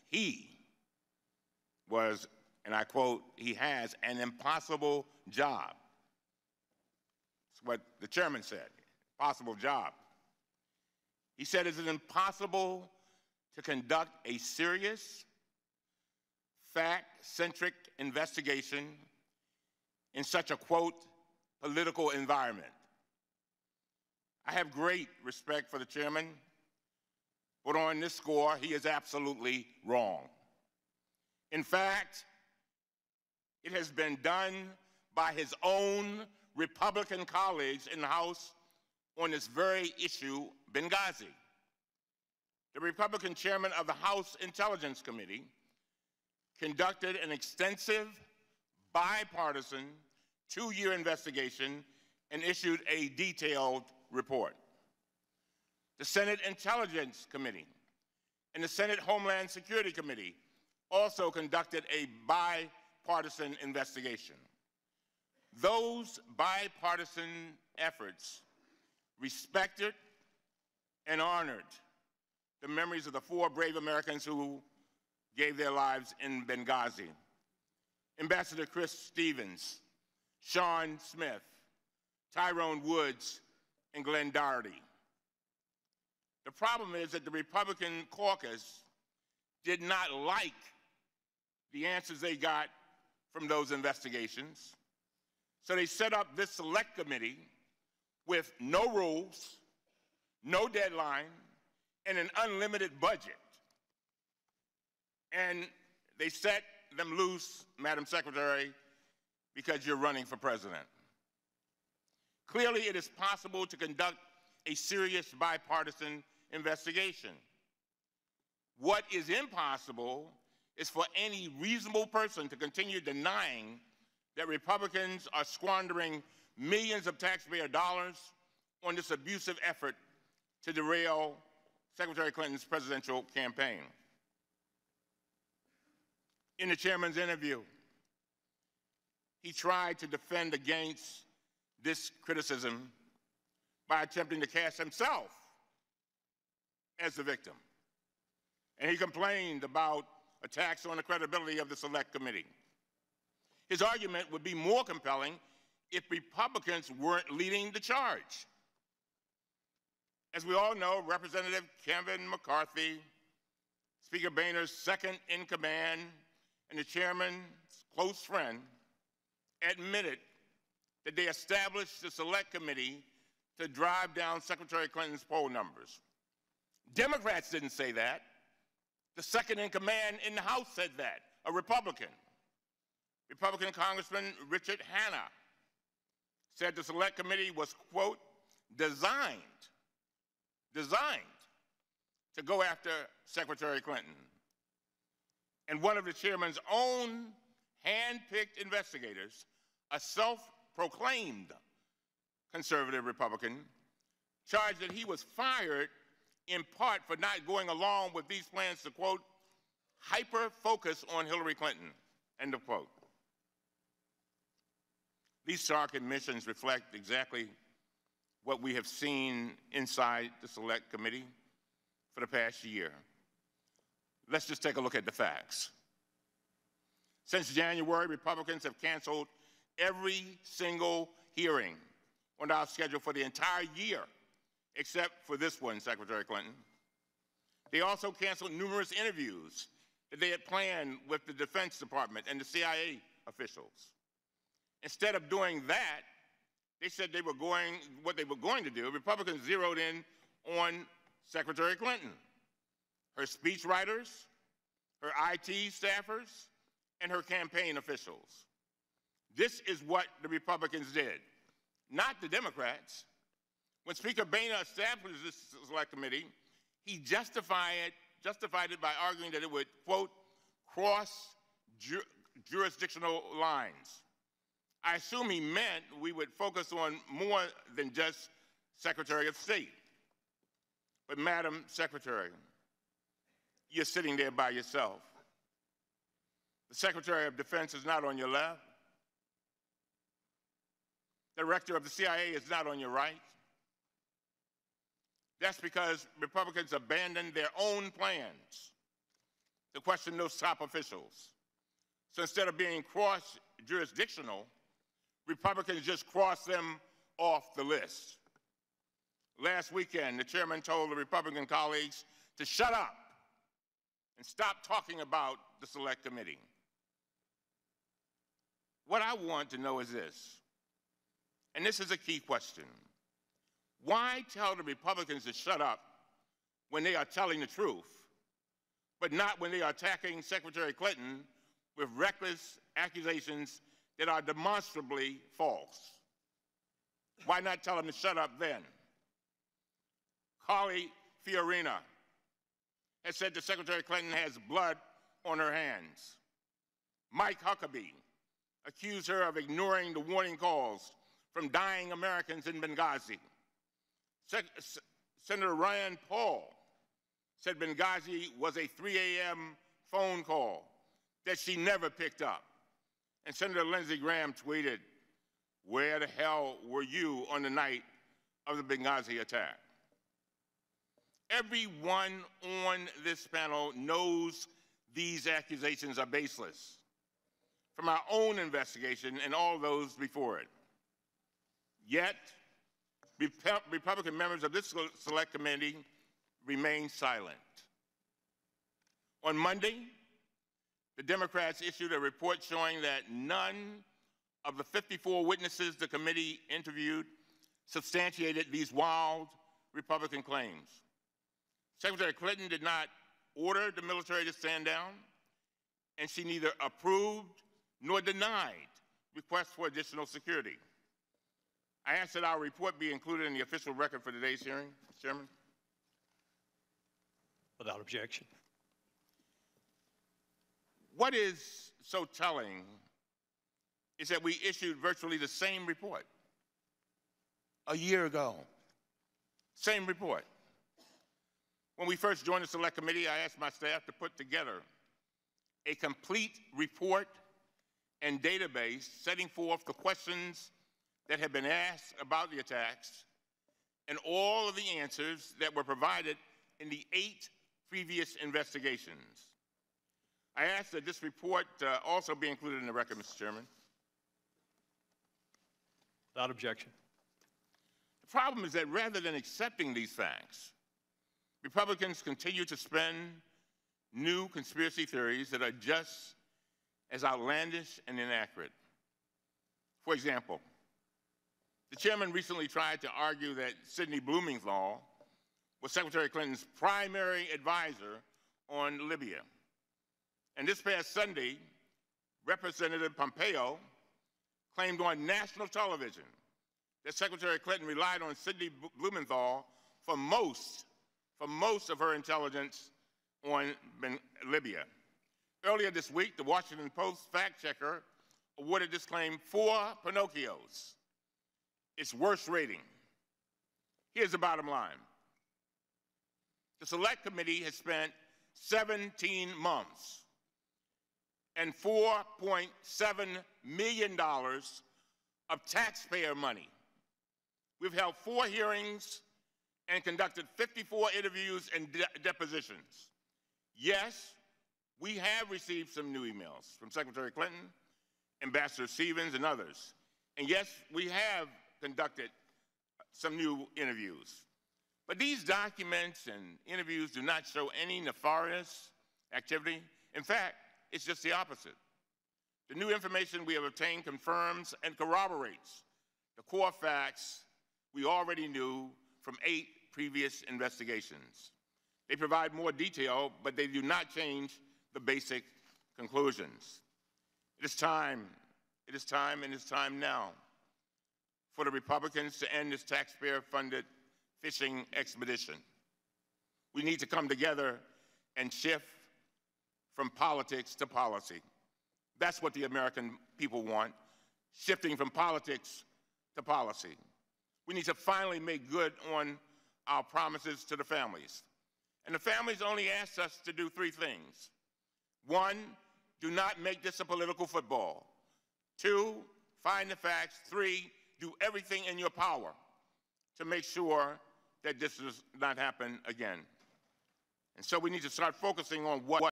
he was, and I quote, he has an impossible job. That's what the chairman said, impossible job. He said, is it impossible to conduct a serious, fact-centric investigation in such a, quote, political environment? I have great respect for the chairman, but on this score, he is absolutely wrong. In fact, it has been done by his own Republican colleagues in the House on this very issue, Benghazi. The Republican chairman of the House Intelligence Committee conducted an extensive, bipartisan, 2-year investigation and issued a detailed report. The Senate Intelligence Committee and the Senate Homeland Security Committee also conducted a bipartisan investigation. Those bipartisan efforts respected and honored the memories of the 4 brave Americans who gave their lives in Benghazi. Ambassador Chris Stevens, Sean Smith, Tyrone Woods, and Glenn Doherty. The problem is that the Republican caucus did not like the answers they got from those investigations, so they set up this select committee with no rules, no deadline, and an unlimited budget. And they set them loose, Madam Secretary, because you're running for president. Clearly, it is possible to conduct a serious bipartisan investigation. What is impossible is for any reasonable person to continue denying that Republicans are squandering millions of taxpayer dollars on this abusive effort to derail Secretary Clinton's presidential campaign. In the chairman's interview, he tried to defend against this criticism by attempting to cast himself as the victim. And he complained about attacks on the credibility of the Select Committee. His argument would be more compelling if Republicans weren't leading the charge. As we all know, Representative Kevin McCarthy, Speaker Boehner's second in command, and the chairman's close friend admitted that they established the Select Committee to drive down Secretary Clinton's poll numbers. Democrats didn't say that. The second in command in the House said that, a Republican. Republican Congressman Richard Hanna said the Select Committee was, quote, designed to go after Secretary Clinton. And one of the chairman's own hand-picked investigators, a self-proclaimed conservative Republican, charged that he was fired in part for not going along with these plans to, quote, hyper-focus on Hillary Clinton, end of quote. These stark admissions reflect exactly what we have seen inside the Select Committee for the past year. Let's just take a look at the facts. Since January, Republicans have canceled every single hearing on our schedule for the entire year, except for this one, Secretary Clinton. They also canceled numerous interviews that they had planned with the Defense Department and the CIA officials. Instead of doing that, they said what they were going to do. Republicans zeroed in on Secretary Clinton, her speechwriters, her IT staffers, and her campaign officials. This is what the Republicans did, not the Democrats. When Speaker Boehner established this Select Committee, he justified it by arguing that it would, quote, cross jurisdictional lines. I assume he meant we would focus on more than just Secretary of State. But Madam Secretary, you're sitting there by yourself. The Secretary of Defense is not on your left. The Director of the CIA is not on your right. That's because Republicans abandoned their own plans to question those top officials. So instead of being cross-jurisdictional, Republicans just cross them off the list. Last weekend, the chairman told the Republican colleagues to shut up and stop talking about the Select Committee. What I want to know is this, and this is a key question. Why tell the Republicans to shut up when they are telling the truth, but not when they are attacking Secretary Clinton with reckless accusations that are demonstrably false? Why not tell them to shut up then? Carly Fiorina has said that Secretary Clinton has blood on her hands. Mike Huckabee accused her of ignoring the warning calls from dying Americans in Benghazi. Senator Rand Paul said Benghazi was a 3 a.m. phone call that she never picked up. And Senator Lindsey Graham tweeted, "Where the hell were you on the night of the Benghazi attack?" Everyone on this panel knows these accusations are baseless, from our own investigation and all those before it. Yet, Republican members of this Select Committee remain silent. On Monday, the Democrats issued a report showing that none of the 54 witnesses the committee interviewed substantiated these wild Republican claims. Secretary Clinton did not order the military to stand down, and she neither approved nor denied requests for additional security. I ask that our report be included in the official record for today's hearing, Mr. Chairman. Without objection. What is so telling is that we issued virtually the same report a year ago. Same report. When we first joined the Select Committee, I asked my staff to put together a complete report and database setting forth the questions that had been asked about the attacks and all of the answers that were provided in the 8 previous investigations. I ask that this report also be included in the record, Mr. Chairman. Without objection. The problem is that rather than accepting these facts, Republicans continue to spin new conspiracy theories that are just as outlandish and inaccurate. For example, the chairman recently tried to argue that Sidney Blumenthal was Secretary Clinton's primary advisor on Libya. And this past Sunday, Representative Pompeo claimed on national television that Secretary Clinton relied on Sidney Blumenthal for most of her intelligence on Libya. Earlier this week, the Washington Post fact checker awarded this claim 4 Pinocchios, its worst rating. Here's the bottom line. The Select Committee has spent 17 months and $4.7 million of taxpayer money. We've held 4 hearings and conducted 54 interviews and depositions. Yes, we have received some new emails from Secretary Clinton, Ambassador Stevens, and others. And yes, we have conducted some new interviews. But these documents and interviews do not show any nefarious activity. In fact, it's just the opposite. The new information we have obtained confirms and corroborates the core facts we already knew from 8 previous investigations. They provide more detail, but they do not change the basic conclusions. It is time now for the Republicans to end this taxpayer-funded fishing expedition. We need to come together and shift from politics to policy. That's what the American people want, shifting from politics to policy. We need to finally make good on our promises to the families. And the families only asked us to do 3 things. 1, do not make this a political football. 2, find the facts. 3, do everything in your power to make sure that this does not happen again. And so we need to start focusing on what